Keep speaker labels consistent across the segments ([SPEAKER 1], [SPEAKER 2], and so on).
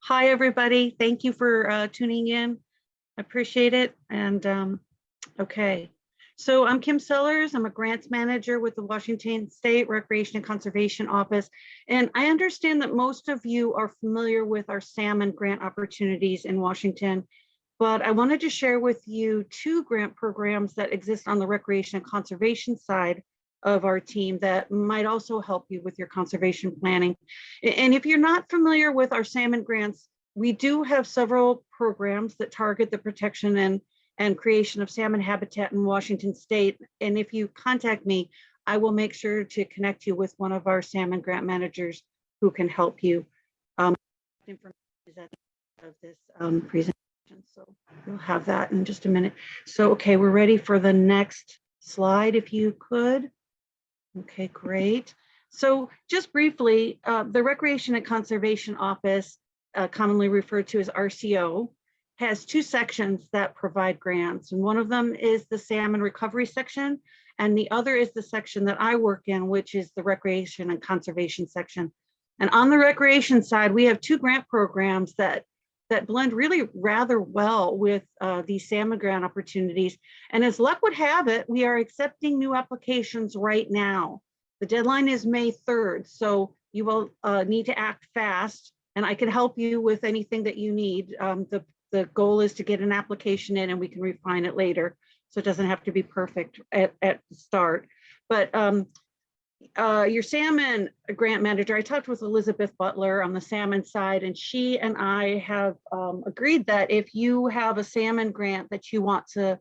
[SPEAKER 1] Hi, everybody. Thank you for tuning in. I appreciate it. And okay, so I'm Kim Sellers. I'm a grants manager with the Washington State Recreation and Conservation Office. And I understand that most of you are familiar with our salmon grant opportunities in Washington, but I wanted to share with you two grant programs that exist on the recreation and conservation side of our team that might also help you with your conservation planning. And if you're not familiar with our salmon grants, we do have several programs that target the protection and creation of salmon habitat in Washington State. And if you contact me, I will make sure to connect you with one of our salmon grant managers who can help you. Information is at the end of this presentation, so we'll have that in just a minute. So, okay, we're ready for the next slide, if you could. Okay, great. So just briefly, the Recreation and Conservation Office, commonly referred to as RCO, has two sections that provide grants. And one of them is the Salmon Recovery Section, and the other is the section that I work in, which is the Recreation and Conservation Section. And on the recreation side, we have two grant programs that blend really rather well with these salmon grant opportunities. And as luck would have it, we are accepting new applications right now. The deadline is May 3rd, so you will need to act fast, and I can help you with anything that you need. The goal is to get an application in and we can refine it later, so it doesn't have to be perfect at the start. But your salmon grant manager, I talked with Elizabeth Butler on the salmon side, and she and I have agreed that if you have a salmon grant that you want to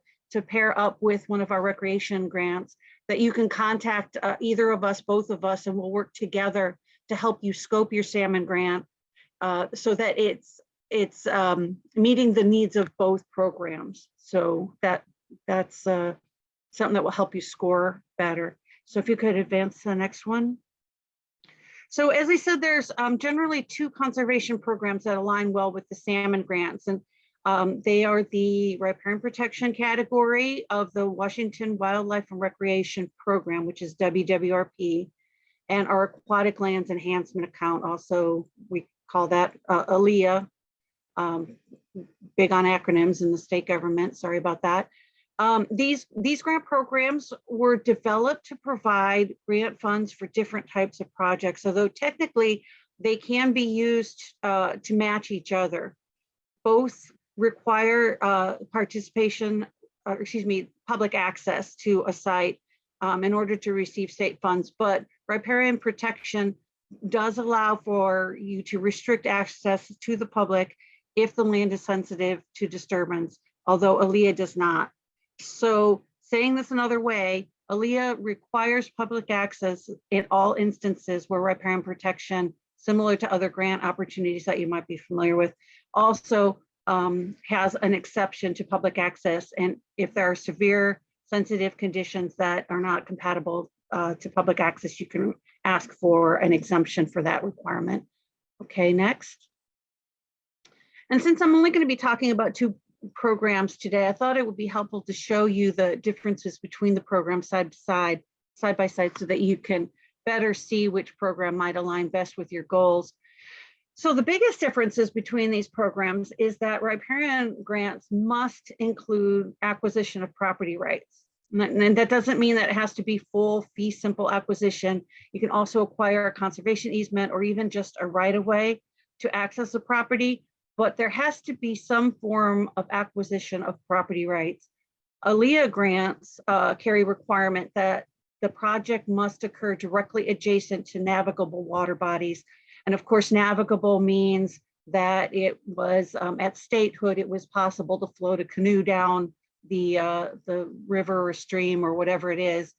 [SPEAKER 1] pair up with one of our recreation grants, that you can contact either of us, both of us, and we'll work together to help you scope your salmon grant so that it's meeting the needs of both programs. So that's something that will help you score better. So if you could advance to the next one. So as I said, there's generally two conservation programs that align well with the salmon grants, and they are the Riparian Protection category of the Washington Wildlife and Recreation Program, which is WWRP, and our Aquatic Lands Enhancement Account, also we call that ALEA, big on acronyms in the state government, sorry about that. These grant programs were developed to provide grant funds for different types of projects, although technically they can be used to match each other. Both require participation, public access to a site in order to receive state funds, but Riparian Protection does allow for you to restrict access to the public if the land is sensitive to disturbance, although ALEA does not. So saying this another way, ALEA requires public access in all instances where Riparian Protection, similar to other grant opportunities that you might be familiar with, also has an exception to public access. And if there are severe sensitive conditions that are not compatible to public access, you can ask for an exemption for that requirement. Okay, next. And since I'm only going to be talking about two programs today, I thought it would be helpful to show you the differences between the programs side by side, so that you can better see which program might align best with your goals. So the biggest differences between these programs is that riparian grants must include acquisition of property rights. And that doesn't mean that it has to be full fee simple acquisition. You can also acquire a conservation easement or even just a right-of-way to access the property, but there has to be some form of acquisition of property rights. ALEA grants carry requirement that the project must occur directly adjacent to navigable water bodies. And of course, navigable means that it was at statehood, it was possible to float a canoe down the river or stream or whatever it is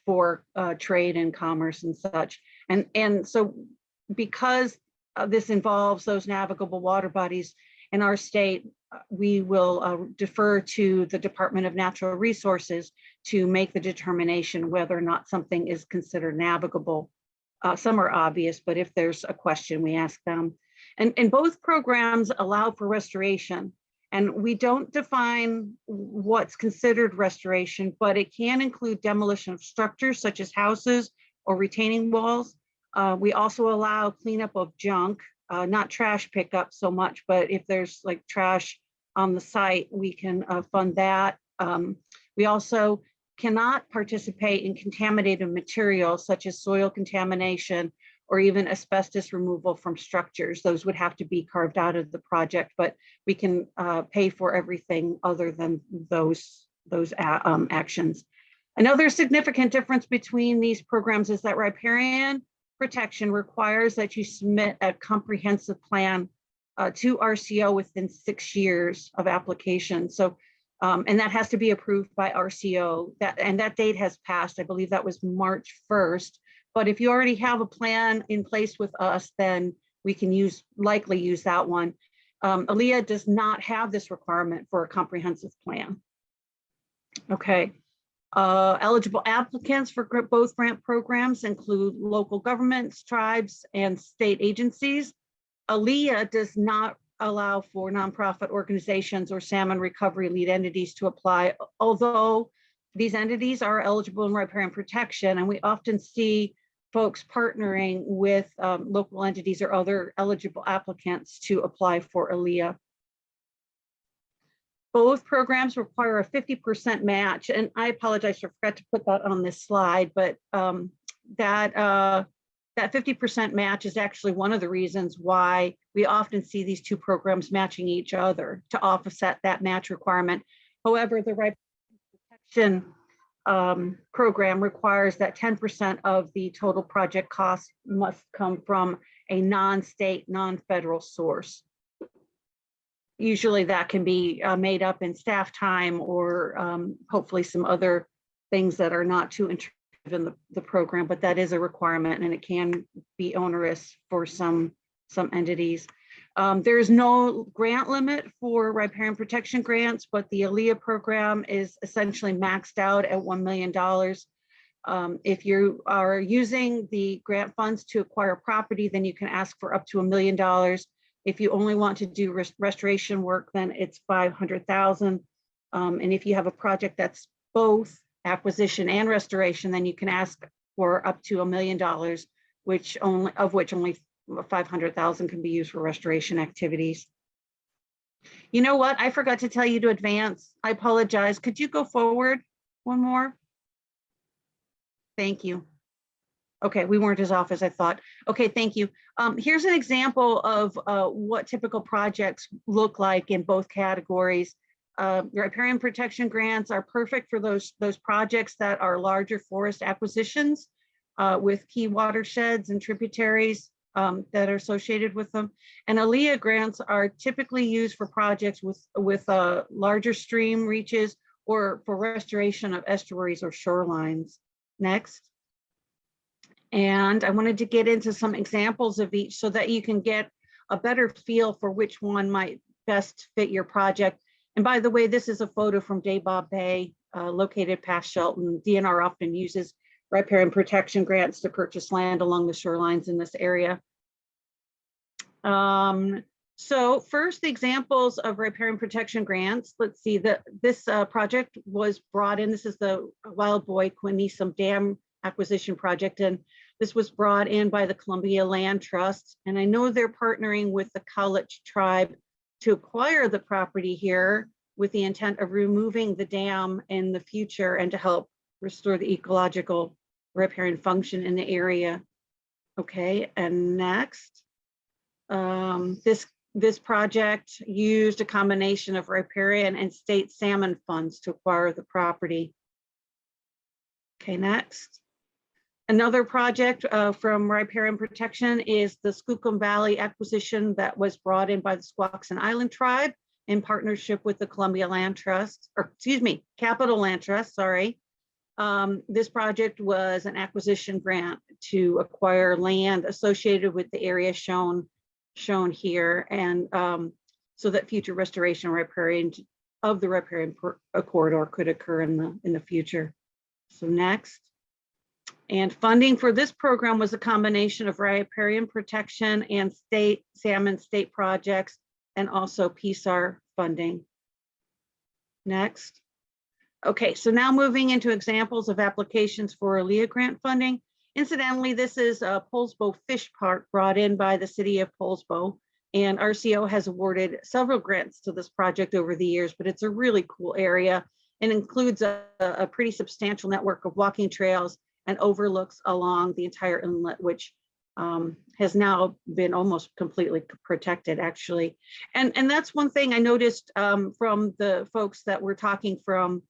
[SPEAKER 1] for trade and commerce and such. And so because this involves those navigable water bodies in our state, we will defer to the Department of Natural Resources to make the determination whether or not something is considered navigable. Some are obvious, but if there's a question, we ask them. And both programs allow for restoration. And we don't define what's considered restoration, but it can include demolition of structures such as houses or retaining walls. We also allow cleanup of junk not trash pickup so much, but if there's like trash on the site, we can fund that. We also cannot participate in contaminated materials such as soil contamination or even asbestos removal from structures. Those would have to be carved out of the project, but we can pay for everything other than those actions. Another significant difference between these programs is that Riparian Protection requires that you submit a comprehensive plan to RCO within 6 years of application. So, and that has to be approved by RCO. That date has passed. I believe that was March 1st. But if you already have a plan in place with us, then we can likely use that one. ALEA does not have this requirement for a comprehensive plan. Okay. Eligible applicants for both grant programs include local governments, tribes, and state agencies. ALEA does not allow for nonprofit organizations or salmon recovery lead entities to apply, although these entities are eligible in riparian protection, and we often see folks partnering with local entities or other eligible applicants to apply for ALEA. Both programs require a 50% match, and I apologize, I forgot to put that on this slide, but that 50% match is actually one of the reasons why we often see these two programs matching each other to offset that match requirement. However, the Riparian Protection program requires that 10% of the total project cost must come from a non-state, non-federal source. Usually that can be made up in staff time or hopefully some other things that are not too intrusive in the program, but that is a requirement and it can be onerous for some entities. There is no grant limit for riparian protection grants, but the ALEA program is essentially maxed out at $1 million. If you are using the grant funds to acquire property, then you can ask for up to $1 million. If you only want to do restoration work, then it's $500,000. And if you have a project that's both acquisition and restoration, then you can ask for up to $1 million, of which only 500,000 can be used for restoration activities. You know what? I forgot to tell you to advance. I apologize. Could you go forward one more? Thank you. Okay, we weren't as off as I thought. Okay, thank you. Here's an example of what typical projects look like in both categories. Riparian protection grants are perfect for those projects that are larger forest acquisitions with key watersheds and tributaries that are associated with them. And ALEA grants are typically used for projects with larger stream reaches or for restoration of estuaries or shorelines. Next. And I wanted to get into some examples of each so that you can get a better feel for which one might best fit your project. And by the way, this is a photo from Daybob Bay, located past Shelton. DNR often uses riparian protection grants to purchase land along the shorelines in this area. So first, the examples of riparian protection grants. Let's see, this project was brought in. This is the Wildboy Kwoneesum Dam acquisition project, and this was brought in by the Columbia Land Trust. And I know they're partnering with the Kwoneesum tribe to acquire the property here with the intent of removing the dam in the future and to help restore the ecological riparian function in the area. Okay, and next, this project used a combination of riparian and state salmon funds to acquire the property. Okay, next. Another project from Riparian Protection is the Skookum Valley acquisition that was brought in by the Squaxin Island tribe in partnership with the Columbia Land Trust, or excuse me, Capital Land Trust, sorry. This project was an acquisition grant to acquire land associated with the area shown here, and so that future restoration of the riparian corridor could occur in the future. So next. And funding for this program was a combination of riparian protection and salmon state projects, and also PSAR funding. Next. Okay, so now moving into examples of applications for ALEA grant funding. Incidentally, this is a Poulsbo Fish Park brought in by the city of Poulsbo, and RCO has awarded several grants to this project over the years, but it's a really cool area and includes a pretty substantial network of walking trails and overlooks along the entire inlet, which has now been almost completely protected, actually. And that's one thing I noticed from the folks that were talking from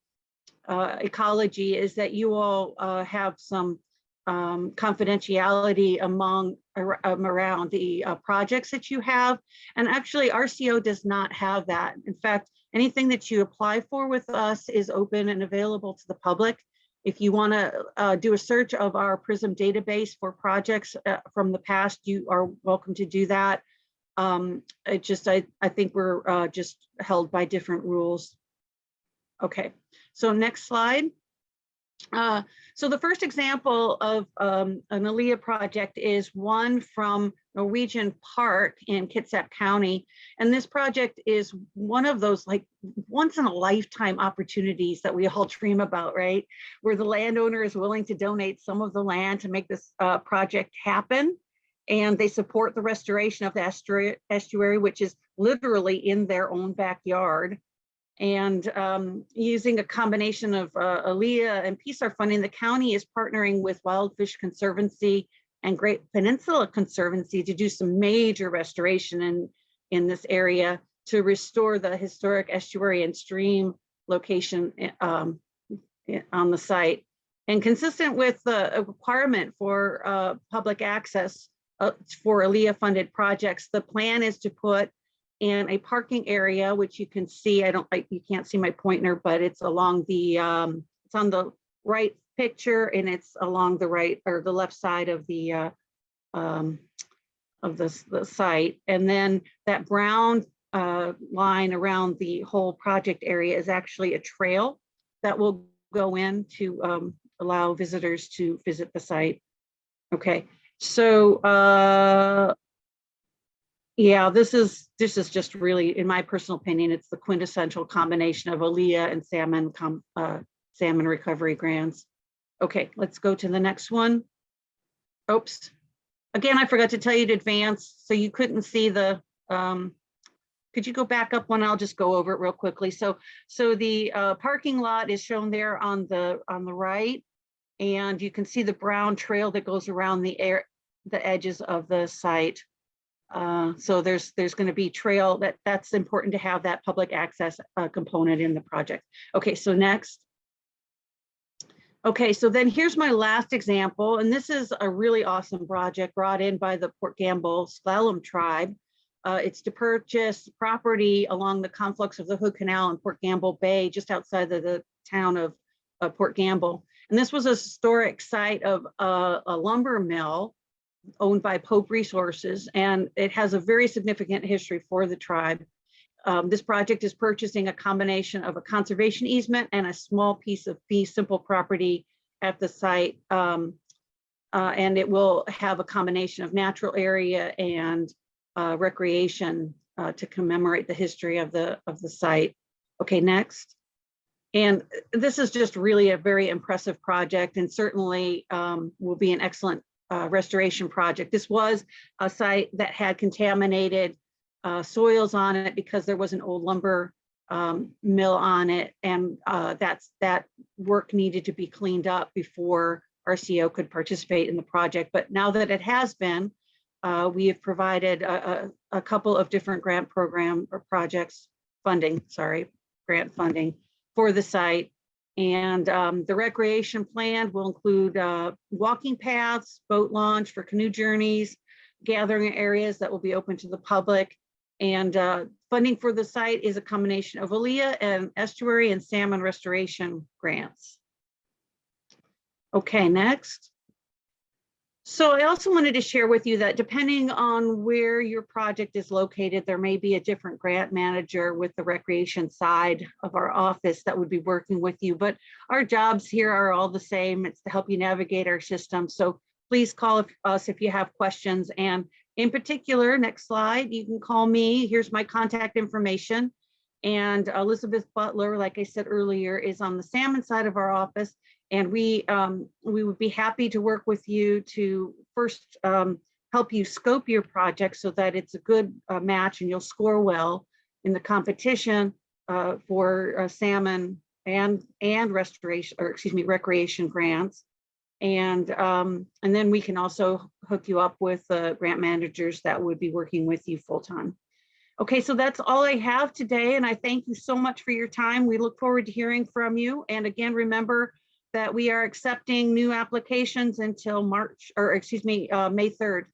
[SPEAKER 1] ecology, is that you all have some confidentiality around the projects that you have. And actually RCO does not have that. In fact, anything that you apply for with us is open and available to the public. If you want to do a search of our PRISM database for projects from the past, you are welcome to do that. I think we're just held by different rules. Okay, so next slide. So the first example of an ALEA project is one from Norwegian Park in Kitsap County. And this project is one of those like once in a lifetime opportunities that we all dream about, right? Where the landowner is willing to donate some of the land to make this project happen. And they support the restoration of the estuary, which is literally in their own backyard. And using a combination of ALEA and PSAR funding, the county is partnering with Wildfish Conservancy and Great Peninsula Conservancy to do some major restoration in this area to restore the historic estuary and stream location on the site. And consistent with the requirement for public access for ALEA funded projects, the plan is to put in a parking area, which you can see, you can't see my pointer, but it's along the, it's on the right picture, and it's along the right or the left side of the site. And then that brown line around the whole project area is actually a trail that will go in to allow visitors to visit the site. Okay, so yeah, this is just really, in my personal opinion, it's the quintessential combination of ALEA and salmon recovery grants. Okay, let's go to the next one. Oops. Again, I forgot to tell you to advance, so you couldn't see the, could you go back up one? I'll just go over it real quickly. So the parking lot is shown there on the right, and you can see the brown trail that goes around the edges of the site. So there's going to be trail that's important to have that public access component in the project. Okay, so next. Okay, so then here's my last example, and this is a really awesome project brought in by the Port Gamble Skookum tribe. It's to purchase property along the conflux of the Hood Canal and Port Gamble Bay, just outside of the town of Port Gamble. And this was a historic site of a lumber mill owned by Pope Resources, and it has a very significant history for the tribe. This project is purchasing a combination of a conservation easement and a small piece of fee simple property at the site, and it will have a combination of natural area and recreation to commemorate the history of the site. Okay, next. And this is just really a very impressive project, and certainly will be an excellent restoration project. This was a site that had contaminated soils on it because there was an old lumber mill on it, and that work needed to be cleaned up before RCO could participate in the project. But now that it has been, we have provided a couple of different grant program or projects grant funding for the site. And the recreation plan will include walking paths, boat launch for canoe journeys, gathering areas that will be open to the public. And funding for the site is a combination of ALEA and estuary and salmon restoration grants. Okay, next. So I also wanted to share with you that depending on where your project is located, there may be a different grant manager with the recreation side of our office that would be working with you, but our jobs here are all the same. It's to help you navigate our system. So please call us if you have questions. And in particular, next slide, you can call me. Here's my contact information. And Elizabeth Butler, like I said earlier, is on the salmon side of our office. And we would be happy to work with you to first help you scope your project so that it's a good match and you'll score well in the competition for salmon and restoration, or excuse me, recreation grants. And then we can also hook you up with grant managers that would be working with you full time. Okay, so that's all I have today, and I thank you so much for your time. We look forward to hearing from you. And again, remember that we are accepting new applications until May 3rd.